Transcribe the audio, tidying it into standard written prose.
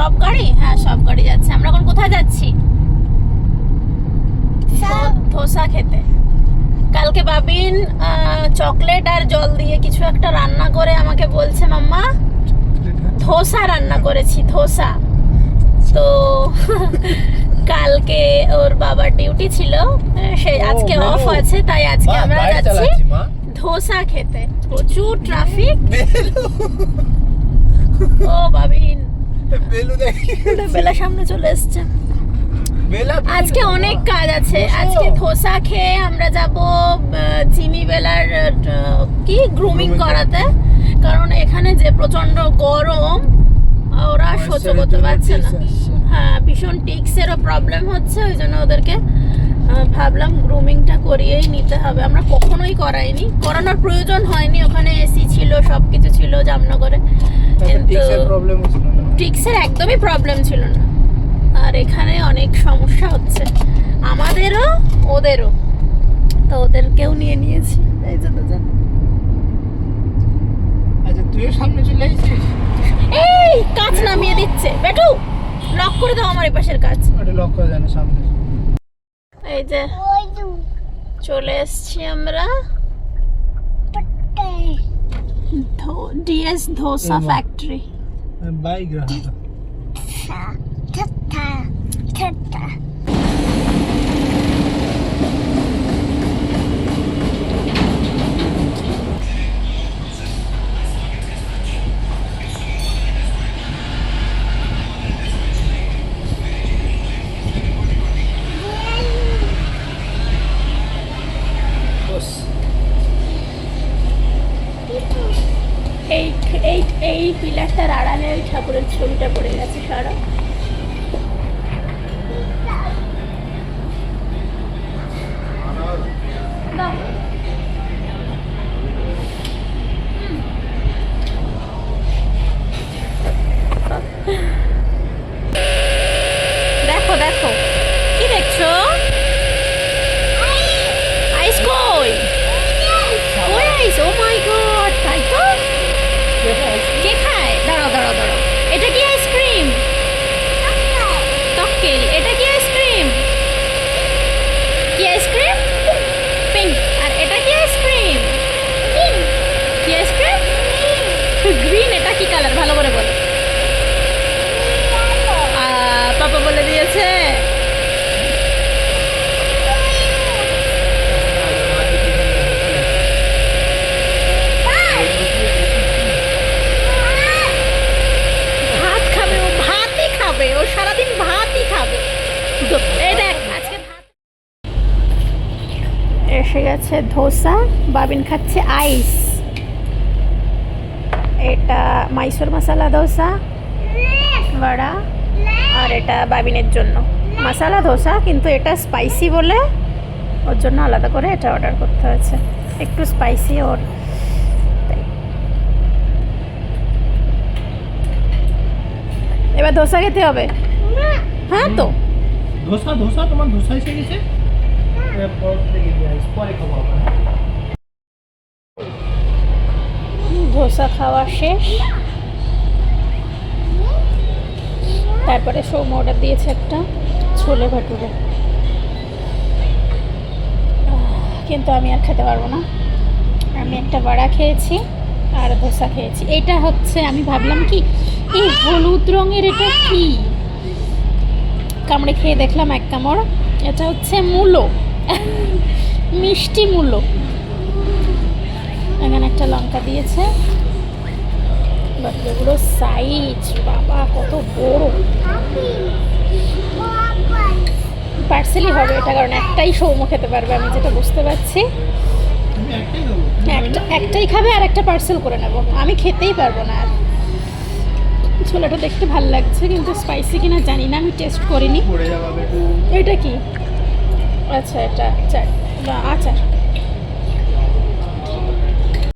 সব গাড়ি, হ্যাঁ সব গাড়ি যাচ্ছে। আমরা এখন কোথায় যাচ্ছি? ধোসা খেতে। কালকে বাবিন চকলেট আর জল দিয়ে কিছু একটা রান্না করে আমাকে বলছে, মাম্মা ধোসা রান্না করেছি, ধোসা। তো কালকে ওর বাবার ডিউটি ছিল, সে আজকে অফ আছে, তাই আজকে আমরা যাচ্ছি ধোসা খেতে। প্রচুর ট্রাফিক। ও বাবিন বেলা সামনে চলে এসছে। আজকে অনেক কাজ আছে। আজকে ধোসা খেয়ে আমরা যাব জিমি বেলার কি গ্রুমিং করাতে, কারণ এখানে যে প্রচন্ড গরম ওরা সহ্য করতে পারছে না। হ্যাঁ, ভীষণ টিক্সেরও প্রবলেম হচ্ছে, ওই জন্য ওদেরকে ভাবলাম গ্রুমিংটা করিয়েই নিতে হবে। আমরা কখনোই করাইনি, করানোর প্রয়োজন হয়নি, ওখানে এসি ছিল, সবকিছু ছিল জামনগরে, কিন্তু টিক্সের একদমই প্রবলেম ছিল না। আর এখানে অনেক সমস্যা হচ্ছে আমাদেরও ওদেরও, তো ওদেরকেও নিয়ে নিয়েছি। এই যে দুজন। আচ্ছা তুইও সামনে চলে আসছিস? এই কাজ নামিয়ে দিচ্ছে বেটু, লক করে দাও আমার এই পাশের কাজ। ওটা লক করে জানো সামনে। এই যে চলে এসছি আমরা ডিএস ধোসা ফ্যাক্টরি। বাইক রাখা এই পিলারটার আড়ালে ওই ঠাকুরের ছবিটা পড়ে গেছে সারা। দেখো দেখো, কি দেখছো? আইস কই? ওই আইস, ও মাই গড, তাই তো? কে খায়? দাঁড়াও দাঁড়াও দাঁড়াও, এটা কি আইসক্রিম? টকটেল। এটা কি আইসক্রিম? কি আইসক্রিম? পিঙ্ক। আর এটা কি আইসক্রিম? কি আইসক্রিম? গ্রিন। এটা কি কালার ভালো করে বলো। পাপা বলে দিয়েছে। ভাত খাবে ও, ভাতই খাবে ও, সারাদিন ভাতই খাবে। এই দেখ আজকে এসে গেছে ধোসা। বাবিন খাচ্ছে আইস। এটা মাইসোর মশলা ধোসা বড়া, আর এটা বাবিনের জন্য মশলা ধোসা, কিন্তু এটা স্পাইসি বলে ওর জন্য আলাদা করে এটা অর্ডার করতে হয়েছে, একটু স্পাইসি ওর। এবার ধোসা খেতে হবে। হ্যাঁ তো ধোসা ধোসা তোমার ধোসা এসে গেছে। পরে খাবো। ধোসা খাওয়া শেষ, তারপরে সৌম্য অর্ডার দিয়েছে একটা ছোলে ভাটুরে, কিন্তু আমি আর খেতে পারবো না। আমি একটা বড়া খেয়েছি আর ধোসা খেয়েছি। এটা হচ্ছে, আমি ভাবলাম কি এই হলুদ রঙের এটা কি, কামড়ে খেয়ে দেখলাম এক কামড়, এটা হচ্ছে মূলো, মিষ্টি মূলো। এখানে একটা লঙ্কা দিয়েছে, এগুলো সাইজ বাবা কত বড়। পার্সেলই হবে এটা, কারণ একটাই সৌম্য খেতে পারবে, আমি যেটা বুঝতে পারছি। একটাই খাবে আর একটা পার্সেল করে নেব, আমি খেতেই পারবো না। আর ছোলাটা দেখতে ভালো লাগছে, কিন্তু স্পাইসি কিনা জানি না, আমি টেস্ট করিনি। এটা কি? আচ্ছা, এটা আচার।